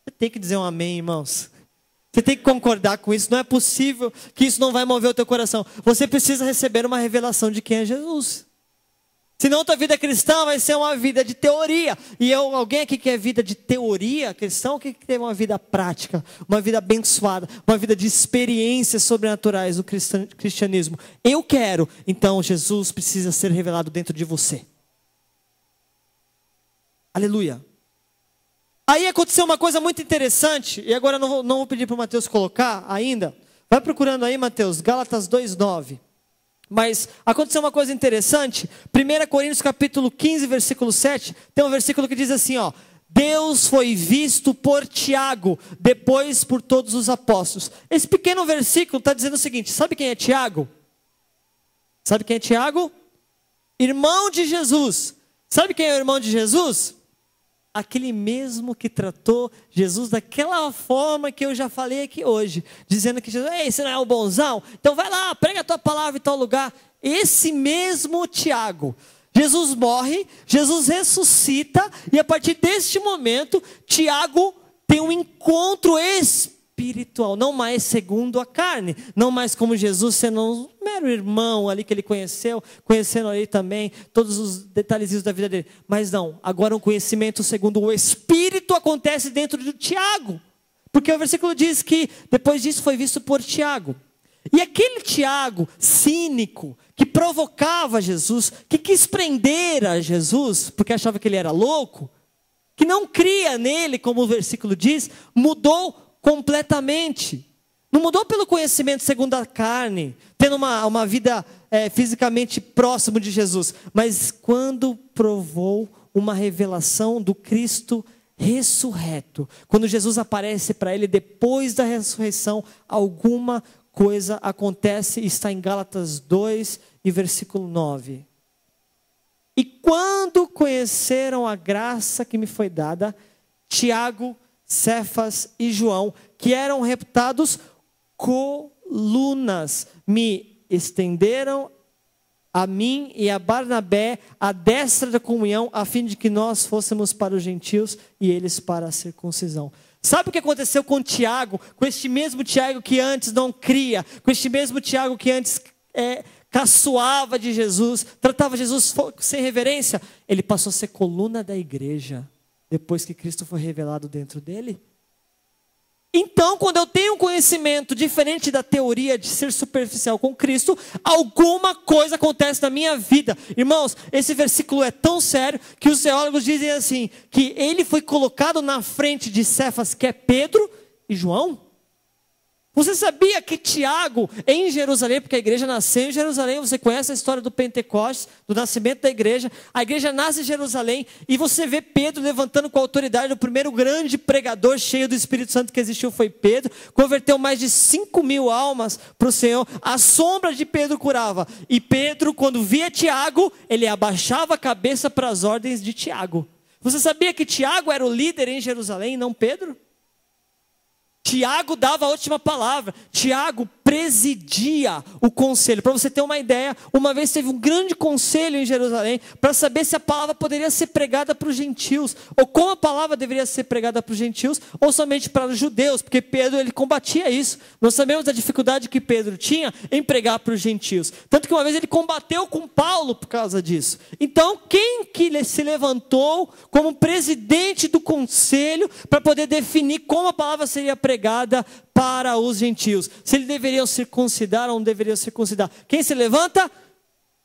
Você tem que dizer um amém, irmãos. Você tem que concordar com isso. Não é possível que isso não vai mover o teu coração. Você precisa receber uma revelação de quem é Jesus. Senão a tua vida cristã vai ser uma vida de teoria. E alguém aqui que é vida de teoria cristã, que tem uma vida prática, uma vida abençoada, uma vida de experiências sobrenaturais do cristianismo. Eu quero, então Jesus precisa ser revelado dentro de você. Aleluia. Aí aconteceu uma coisa muito interessante, e agora não vou pedir para o Mateus colocar ainda. Vai procurando aí, Mateus, Gálatas 2:9. Mas aconteceu uma coisa interessante. 1 Coríntios capítulo 15, versículo 7, tem um versículo que diz assim, ó: Deus foi visto por Tiago, depois por todos os apóstolos. Esse pequeno versículo está dizendo o seguinte: sabe quem é Tiago? Sabe quem é Tiago? Irmão de Jesus. Sabe quem é o irmão de Jesus? Aquele mesmo que tratou Jesus daquela forma que eu já falei aqui hoje, dizendo que Jesus, ei, você não é o bonzão? Então vai lá, prega a tua palavra em tal lugar. Esse mesmo Tiago, Jesus morre, Jesus ressuscita, e a partir deste momento, Tiago tem um encontro espiritual, não mais segundo a carne, não mais como Jesus sendo um mero irmão ali que ele conhecendo ali também todos os detalhezinhos da vida dele, mas não, agora um conhecimento segundo o Espírito acontece dentro de Tiago, porque o versículo diz que depois disso foi visto por Tiago. E aquele Tiago cínico, que provocava Jesus, que quis prender a Jesus, porque achava que ele era louco, que não cria nele, como o versículo diz, mudou completamente. Não mudou pelo conhecimento segundo a carne, tendo uma vida fisicamente próximo de Jesus, mas quando provou uma revelação do Cristo ressurreto. Quando Jesus aparece para ele depois da ressurreição, alguma coisa acontece, está em Gálatas 2 e versículo 9. E quando conheceram a graça que me foi dada, Tiago, Cefas e João, que eram reputados colunas, me estenderam a mim e a Barnabé a destra da comunhão, a fim de que nós fôssemos para os gentios e eles para a circuncisão. Sabe o que aconteceu com Tiago? Com este mesmo Tiago que antes não cria, com este mesmo Tiago que antes caçoava de Jesus, tratava Jesus sem reverência, ele passou a ser coluna da igreja. depois que Cristo foi revelado dentro dele. Então, quando eu tenho um conhecimento diferente da teoria de ser superficial com Cristo, alguma coisa acontece na minha vida. Irmãos, esse versículo é tão sério que os teólogos dizem assim, que ele foi colocado na frente de Cefas, que é Pedro e João. Você sabia que Tiago, em Jerusalém, porque a igreja nasceu em Jerusalém, você conhece a história do Pentecostes, do nascimento da igreja, a igreja nasce em Jerusalém, e você vê Pedro levantando com autoridade, o primeiro grande pregador cheio do Espírito Santo que existiu foi Pedro, converteu mais de 5.000 almas para o Senhor, a sombra de Pedro curava, e Pedro, quando via Tiago, ele abaixava a cabeça para as ordens de Tiago. Você sabia que Tiago era o líder em Jerusalém, não Pedro? Tiago dava a última palavra, Tiago presidia o conselho. Para você ter uma ideia, uma vez teve um grande conselho em Jerusalém, para saber se a palavra poderia ser pregada para os gentios, ou como a palavra deveria ser pregada para os gentios, ou somente para os judeus, porque Pedro ele combatia isso. Nós sabemos da dificuldade que Pedro tinha em pregar para os gentios, tanto que uma vez ele combateu com Paulo por causa disso. Então, quem que se levantou como presidente do conselho, para poder definir como a palavra seria pregada para os gentios? Se eles deveriam circuncidar ou não deveriam circuncidar. Quem se levanta?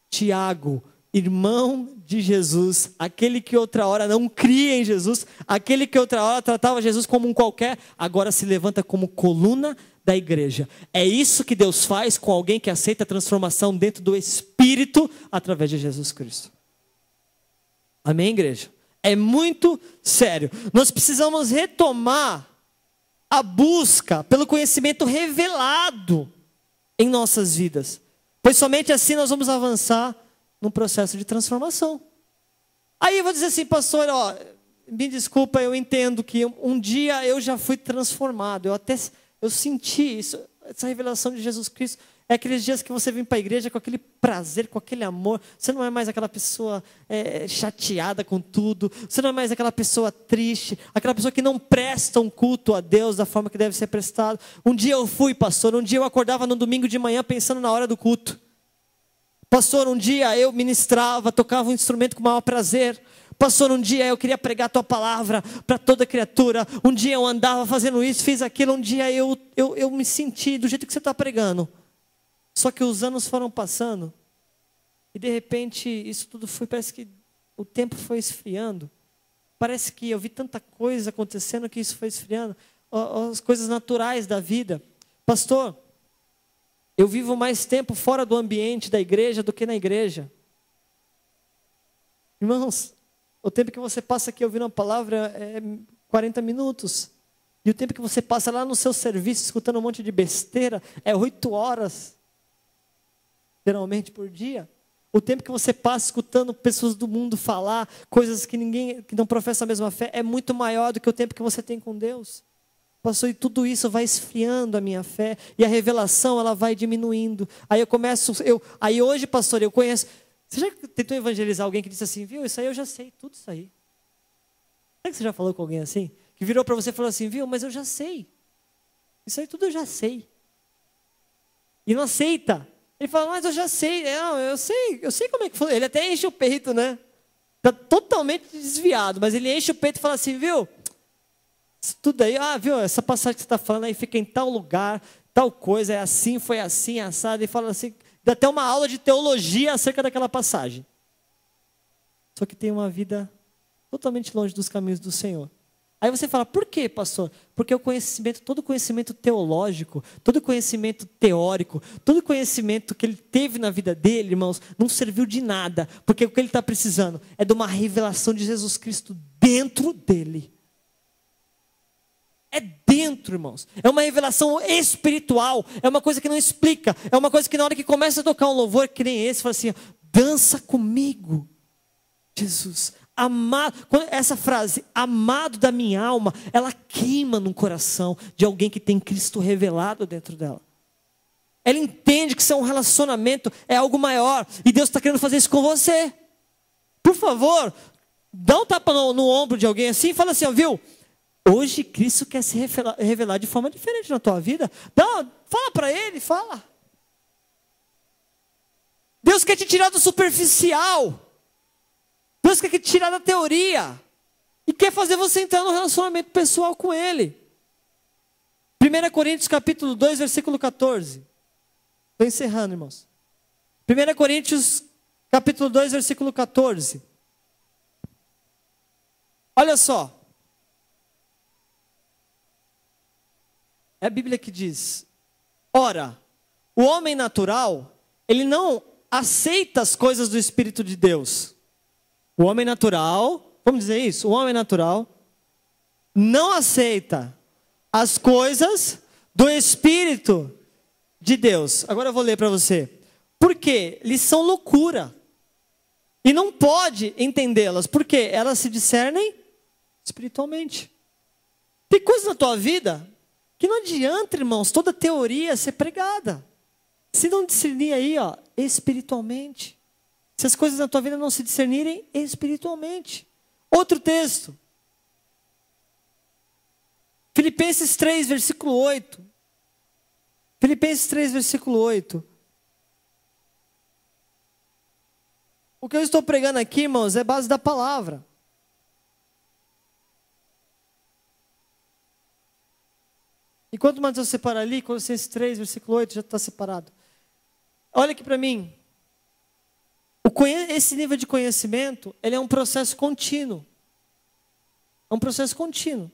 Tiago, irmão de Jesus, aquele que outra hora não cria em Jesus, aquele que outra hora tratava Jesus como um qualquer, agora se levanta como coluna da igreja. É isso que Deus faz com alguém que aceita a transformação dentro do Espírito através de Jesus Cristo. Amém, igreja? É muito sério. Nós precisamos retomar a busca pelo conhecimento revelado em nossas vidas, pois somente assim nós vamos avançar no processo de transformação. Aí eu vou dizer assim, pastor, me desculpa, eu entendo que um dia eu já fui transformado, eu senti isso, essa revelação de Jesus Cristo. É aqueles dias que você vem para a igreja com aquele prazer, com aquele amor. Você não é mais aquela pessoa chateada com tudo. Você não é mais aquela pessoa triste. Aquela pessoa que não presta um culto a Deus da forma que deve ser prestado. Um dia eu fui, pastor. Um dia eu acordava no domingo de manhã pensando na hora do culto. Pastor, um dia eu ministrava, tocava um instrumento com o maior prazer. Pastor, um dia eu queria pregar a tua palavra para toda criatura. Um dia eu andava fazendo isso, fiz aquilo. Um dia eu me senti do jeito que você está pregando. Só que os anos foram passando e de repente isso tudo parece que o tempo foi esfriando. Parece que eu vi tanta coisa acontecendo que isso foi esfriando. As coisas naturais da vida. Pastor, eu vivo mais tempo fora do ambiente da igreja do que na igreja. Irmãos, o tempo que você passa aqui ouvindo a palavra é 40 minutos. E o tempo que você passa lá no seu serviço escutando um monte de besteira é 8 horas. Geralmente por dia. O tempo que você passa escutando pessoas do mundo falar coisas que não professa a mesma fé é muito maior do que o tempo que você tem com Deus. Pastor, e tudo isso vai esfriando a minha fé e a revelação ela vai diminuindo. Aí hoje, pastor, eu conheço. Você já tentou evangelizar alguém que disse assim, viu, isso aí eu já sei, tudo isso aí. Será que você já falou com alguém assim? Que virou para você e falou assim, viu, mas eu já sei. Isso aí tudo eu já sei. E não aceita. Ele fala, mas eu já sei, eu sei como é que foi. Ele até enche o peito, né? Está totalmente desviado, mas ele enche o peito e fala assim, viu? Isso tudo aí, viu? Essa passagem que você está falando aí fica em tal lugar, tal coisa, é assim, foi assim, assado. Ele fala assim, dá até uma aula de teologia acerca daquela passagem. Só que tem uma vida totalmente longe dos caminhos do Senhor. Aí você fala, por quê, pastor? Porque todo conhecimento teológico, todo conhecimento teórico, todo conhecimento que ele teve na vida dele, irmãos, não serviu de nada. Porque o que ele está precisando é de uma revelação de Jesus Cristo dentro dele. É dentro, irmãos. É uma revelação espiritual. É uma coisa que não explica. É uma coisa que na hora que começa a tocar um louvor que nem esse, fala assim, dança comigo, Jesus. Amado, essa frase, amado da minha alma, ela queima no coração de alguém que tem Cristo revelado dentro dela. Ela entende que isso é um relacionamento, é algo maior, e Deus está querendo fazer isso com você. Por favor, dá um tapa no ombro de alguém assim e fala assim, viu? Hoje Cristo quer se revelar de forma diferente na tua vida. Fala para Ele, fala. Deus quer te tirar do superficial. Deus quer te tirar da teoria E quer fazer você entrar no relacionamento pessoal com Ele. 1 Coríntios capítulo 2, versículo 14. Estou encerrando, irmãos. 1 Coríntios capítulo 2, versículo 14. Olha só. É a Bíblia que diz: ora, o homem natural, ele não aceita as coisas do Espírito de Deus. O homem natural, vamos dizer isso? O homem natural não aceita as coisas do Espírito de Deus. Agora eu vou ler para você. Por quê? Eles são loucura. E não pode entendê-las. Por quê? Elas se discernem espiritualmente. Tem coisas na tua vida que não adianta, irmãos, toda teoria ser pregada. Se não discernir aí, ó, espiritualmente. Se as coisas na tua vida não se discernirem espiritualmente. Outro texto. Filipenses 3, versículo 8. Filipenses 3, versículo 8. O que eu estou pregando aqui, irmãos, é base da palavra. E quanto mais eu separar ali, Colossenses 3, versículo 8, já está separado. Olha aqui para mim. Esse nível de conhecimento, ele é um processo contínuo. É um processo contínuo.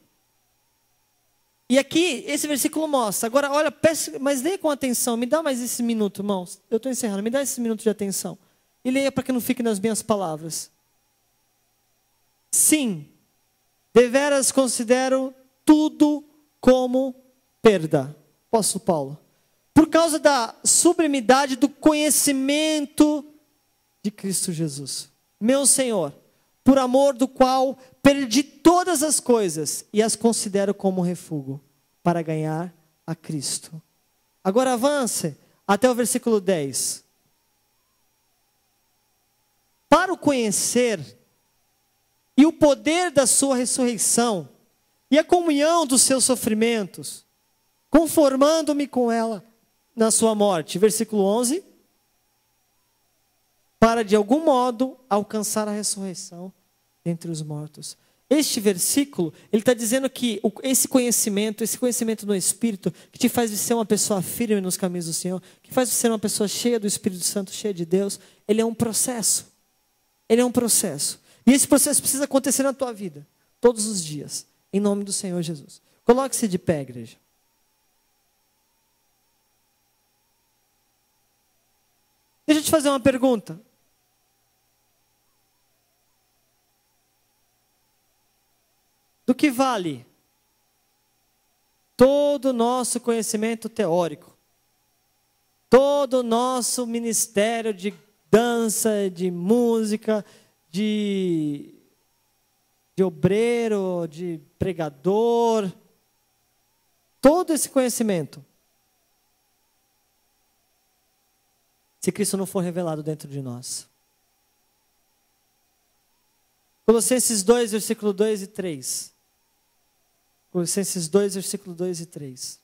E aqui, esse versículo mostra. Agora, olha, mas leia com atenção. Me dá mais esse minuto, irmãos. Eu estou encerrando. Me dá esse minuto de atenção. E leia para que não fique nas minhas palavras. Sim, deveras considero tudo como perda. Apóstolo Paulo. Por causa da sublimidade do conhecimento de Cristo Jesus. Meu Senhor, por amor do qual perdi todas as coisas e as considero como refúgio para ganhar a Cristo. Agora avance até o versículo 10. Para o conhecer e o poder da sua ressurreição e a comunhão dos seus sofrimentos, conformando-me com ela na sua morte. Versículo 11. Para de algum modo alcançar a ressurreição entre os mortos. Este versículo, ele está dizendo que esse conhecimento no Espírito, que te faz ser uma pessoa firme nos caminhos do Senhor, que faz você ser uma pessoa cheia do Espírito Santo, cheia de Deus, ele é um processo. Ele é um processo. E esse processo precisa acontecer na tua vida, todos os dias, em nome do Senhor Jesus. Coloque-se de pé, igreja. Deixa eu te fazer uma pergunta. Do que vale todo o nosso conhecimento teórico, todo o nosso ministério de dança, de música, de obreiro, de pregador, todo esse conhecimento, se Cristo não for revelado dentro de nós? Colossenses 2, versículo 2 e 3. Colossenses 2, versículo 2 e 3.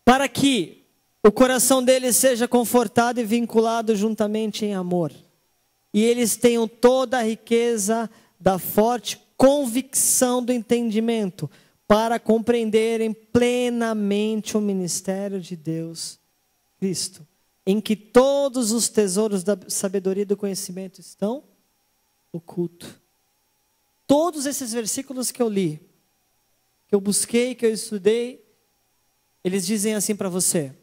Para que o coração deles seja confortado e vinculado juntamente em amor, e eles tenham toda a riqueza da forte convicção do entendimento, para compreenderem plenamente o ministério de Deus, Cristo, em que todos os tesouros da sabedoria e do conhecimento estão ocultos. Todos esses versículos que eu li, que eu busquei, que eu estudei, eles dizem assim para você: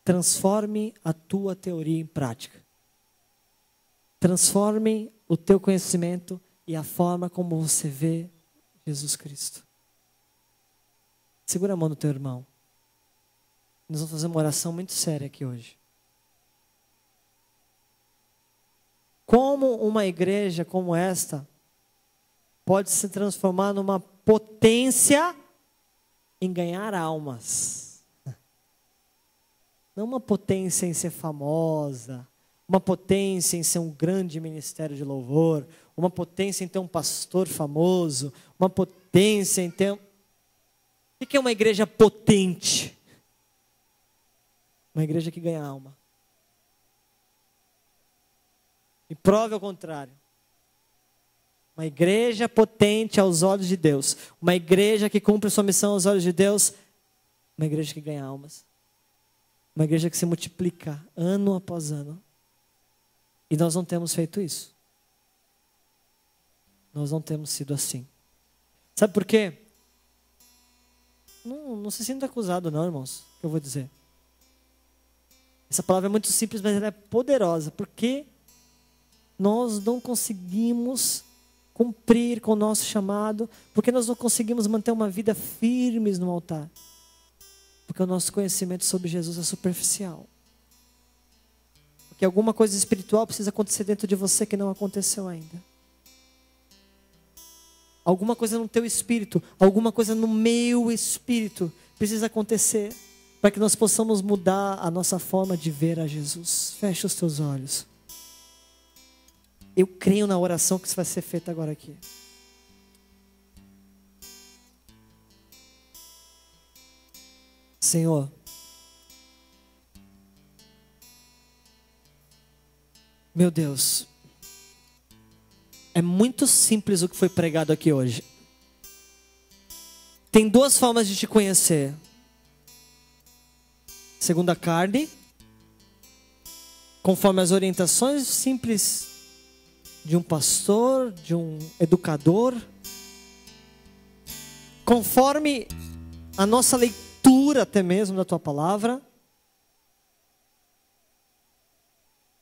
transforme a tua teoria em prática. Transforme o teu conhecimento e a forma como você vê Jesus Cristo. Segura a mão do teu irmão. Nós vamos fazer uma oração muito séria aqui hoje. Como uma igreja como esta pode se transformar numa potência em ganhar almas? Não uma potência em ser famosa, uma potência em ser um grande ministério de louvor, uma potência em ter um pastor famoso, uma potência em ter... O que é uma igreja potente? Uma igreja que ganha alma. E prove ao contrário. Uma igreja potente aos olhos de Deus. Uma igreja que cumpre sua missão aos olhos de Deus. Uma igreja que ganha almas. Uma igreja que se multiplica ano após ano. E nós não temos feito isso. Nós não temos sido assim. Sabe por quê? Não se sinta acusado não, irmãos, que eu vou dizer. Essa palavra é muito simples, mas ela é poderosa. Porque nós não conseguimos cumprir com o nosso chamado. Porque nós não conseguimos manter uma vida firmes no altar. Porque o nosso conhecimento sobre Jesus é superficial. Porque alguma coisa espiritual precisa acontecer dentro de você que não aconteceu ainda. Alguma coisa no teu espírito, alguma coisa no meu espírito precisa acontecer para que nós possamos mudar a nossa forma de ver a Jesus. Feche os teus olhos. Eu creio na oração que vai ser feita agora aqui. Senhor, meu Deus, é muito simples o que foi pregado aqui hoje. Tem duas formas de te conhecer. Segundo a carne, conforme as orientações simples de um pastor, de um educador, conforme a nossa leitura até mesmo da tua palavra.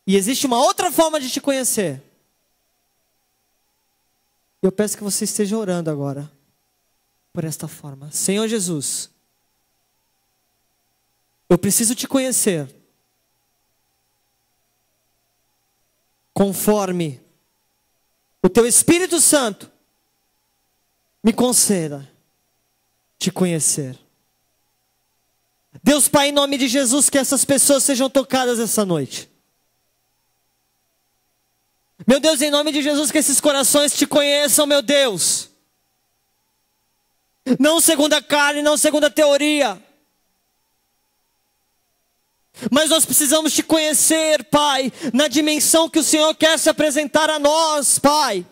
E existe uma outra forma de te conhecer. Eu peço que você esteja orando agora por esta forma. Senhor Jesus, eu preciso te conhecer conforme o teu Espírito Santo me conceda te conhecer. Deus Pai, em nome de Jesus, que essas pessoas sejam tocadas essa noite. Meu Deus, em nome de Jesus, que esses corações te conheçam, meu Deus. Não segundo a carne, não segundo a teoria. Mas nós precisamos te conhecer, Pai, na dimensão que o Senhor quer se apresentar a nós, Pai.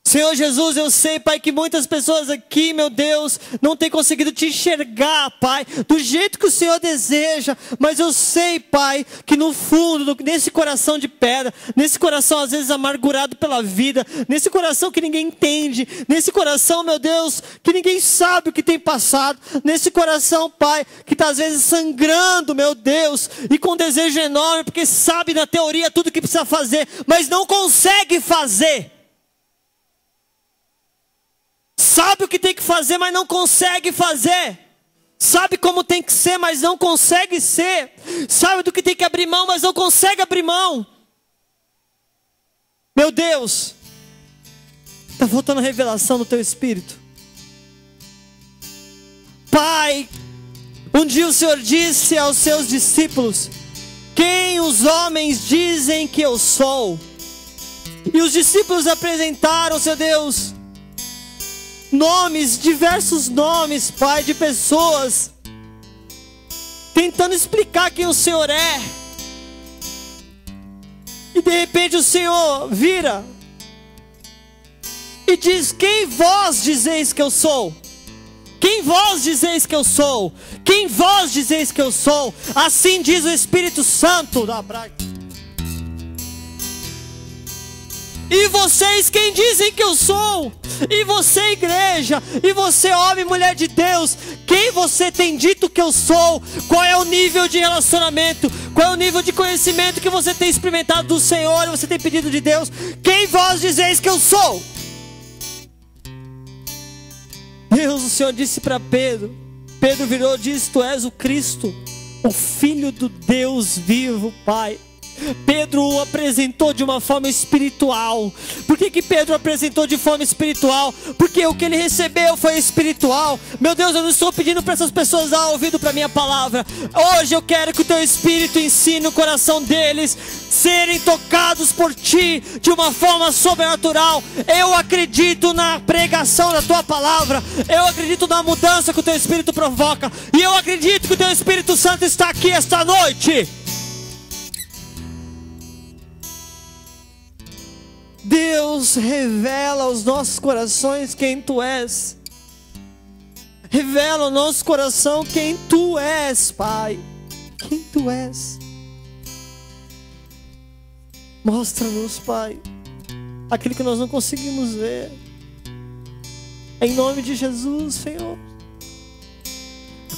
Senhor Jesus, eu sei, Pai, que muitas pessoas aqui, meu Deus, não têm conseguido te enxergar, Pai, do jeito que o Senhor deseja. Mas eu sei, Pai, que no fundo, nesse coração de pedra, nesse coração às vezes amargurado pela vida, nesse coração que ninguém entende, nesse coração, meu Deus, que ninguém sabe o que tem passado, nesse coração, Pai, que está às vezes sangrando, meu Deus, e com desejo enorme, porque sabe na teoria tudo o que precisa fazer, mas não consegue fazer. Sabe o que tem que fazer, mas não consegue fazer. Sabe como tem que ser, mas não consegue ser. Sabe do que tem que abrir mão, mas não consegue abrir mão. Meu Deus, está faltando revelação no teu espírito. Pai, um dia o Senhor disse aos seus discípulos: quem os homens dizem que eu sou? E os discípulos apresentaram, Senhor Deus, nomes, diversos nomes, Pai, de pessoas tentando explicar quem o Senhor é. E de repente o Senhor vira e diz: quem vós dizeis que eu sou? Quem vós dizeis que eu sou? Quem vós dizeis que eu sou? Assim diz o Espírito Santo da Braga. E vocês, quem dizem que eu sou? E você, igreja? E você, homem e mulher de Deus? Quem você tem dito que eu sou? Qual é o nível de relacionamento? Qual é o nível de conhecimento que você tem experimentado do Senhor? Você tem pedido de Deus? Quem vós dizeis que eu sou? Deus, o Senhor disse para Pedro. Pedro virou e disse: tu és o Cristo, o Filho do Deus vivo, Pai. Pedro o apresentou de uma forma espiritual. Por que Pedro apresentou de forma espiritual? Porque o que ele recebeu foi espiritual. Meu Deus, eu não estou pedindo para essas pessoas dar ouvido para a minha palavra. Hoje eu quero que o teu Espírito ensine o coração deles serem tocados por ti de uma forma sobrenatural. Eu acredito na pregação da tua palavra. Eu acredito na mudança que o teu Espírito provoca. E eu acredito que o teu Espírito Santo está aqui esta noite. Deus, revela aos nossos corações quem Tu és. Revela ao nosso coração quem Tu és, Pai. Quem Tu és. Mostra-nos, Pai, aquilo que nós não conseguimos ver. Em nome de Jesus, Senhor.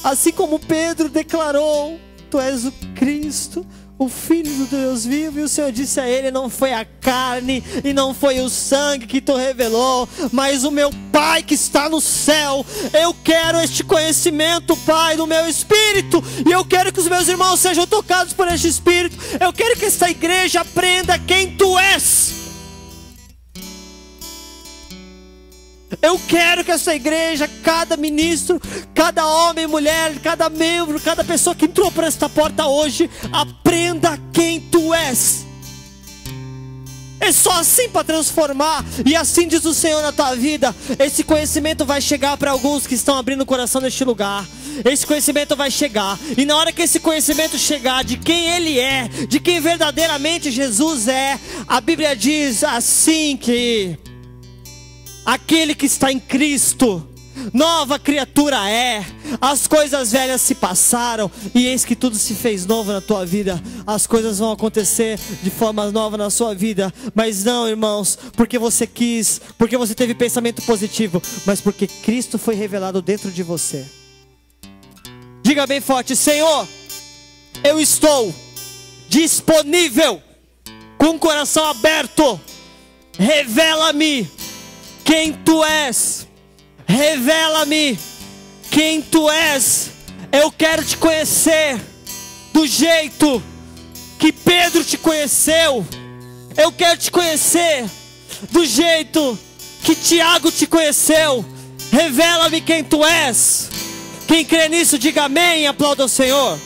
Assim como Pedro declarou: Tu és o Cristo, o Filho do Deus vivo, e o Senhor disse a ele: não foi a carne e não foi o sangue que tu revelou, mas o meu Pai que está no céu. Eu quero este conhecimento, Pai, do meu Espírito, e eu quero que os meus irmãos sejam tocados por este Espírito. Eu quero que esta igreja aprenda quem Tu és. Eu quero que essa igreja, cada ministro, cada homem, mulher, cada membro, cada pessoa que entrou por esta porta hoje, aprenda quem Tu és. É só assim para transformar. E assim diz o Senhor na tua vida. Esse conhecimento vai chegar para alguns que estão abrindo o coração neste lugar. Esse conhecimento vai chegar. E na hora que esse conhecimento chegar de quem Ele é, de quem verdadeiramente Jesus é, a Bíblia diz assim que aquele que está em Cristo, nova criatura é. As coisas velhas se passaram e eis que tudo se fez novo na tua vida. As coisas vão acontecer de forma nova na sua vida. Mas não, irmãos, porque você quis, porque você teve pensamento positivo, mas porque Cristo foi revelado dentro de você. Diga bem forte: Senhor, eu estou disponível, com o coração aberto. Revela-me quem Tu és. Revela-me quem Tu és. Eu quero Te conhecer do jeito que Pedro Te conheceu. Eu quero Te conhecer do jeito que Tiago Te conheceu. Revela-me quem Tu és. Quem crê nisso, diga amém e aplauda o Senhor.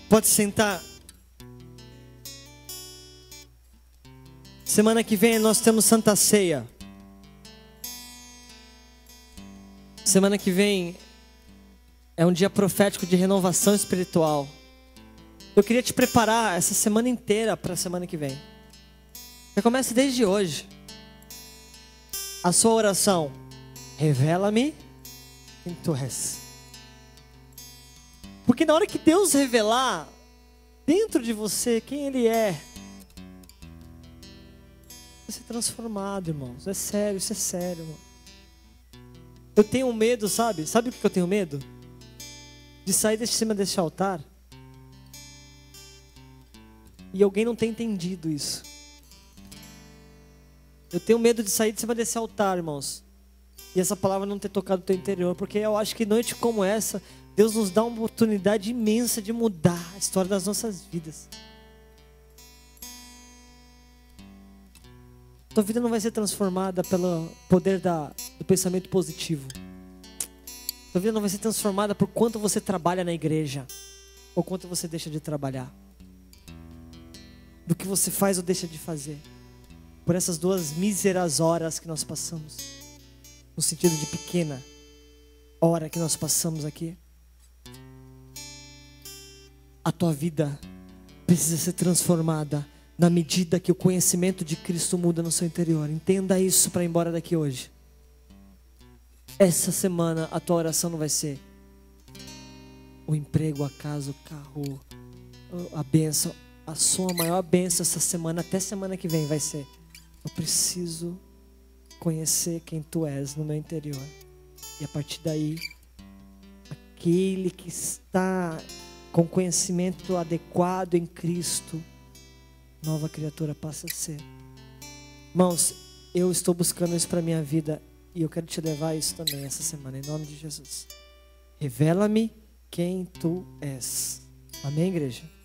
Pode sentar. Semana que vem nós temos Santa Ceia. Semana que vem é um dia profético de renovação espiritual. Eu queria te preparar essa semana inteira para a semana que vem. Já comece desde hoje. A sua oração: revela-me quem Tu és. Porque na hora que Deus revelar dentro de você quem Ele é, vai ser transformado, irmãos. É sério, isso é sério, irmão. Eu tenho medo, sabe? Sabe o que eu tenho medo? De sair de cima desse altar e alguém não ter entendido isso. Eu tenho medo de sair de cima desse altar, irmãos, e essa palavra não ter tocado o teu interior. Porque eu acho que noite como essa, Deus nos dá uma oportunidade imensa de mudar a história das nossas vidas. Tua vida não vai ser transformada pelo poder do pensamento positivo. Tua vida não vai ser transformada por quanto você trabalha na igreja ou quanto você deixa de trabalhar. Do que você faz ou deixa de fazer. Por essas 2 míseras horas que nós passamos. No sentido de pequena hora que nós passamos aqui. A tua vida precisa ser transformada na medida que o conhecimento de Cristo muda no seu interior. Entenda isso para ir embora daqui hoje. Essa semana a tua oração não vai ser o emprego, a casa, o carro, a bênção. A sua maior bênção essa semana, até semana que vem, vai ser: eu preciso conhecer quem Tu és no meu interior. E a partir daí, aquele que está com conhecimento adequado em Cristo nova criatura passa a ser. Irmãos, eu estou buscando isso para a minha vida e eu quero te levar a isso também essa semana, em nome de Jesus. Revela-me quem tu és. Amém, igreja?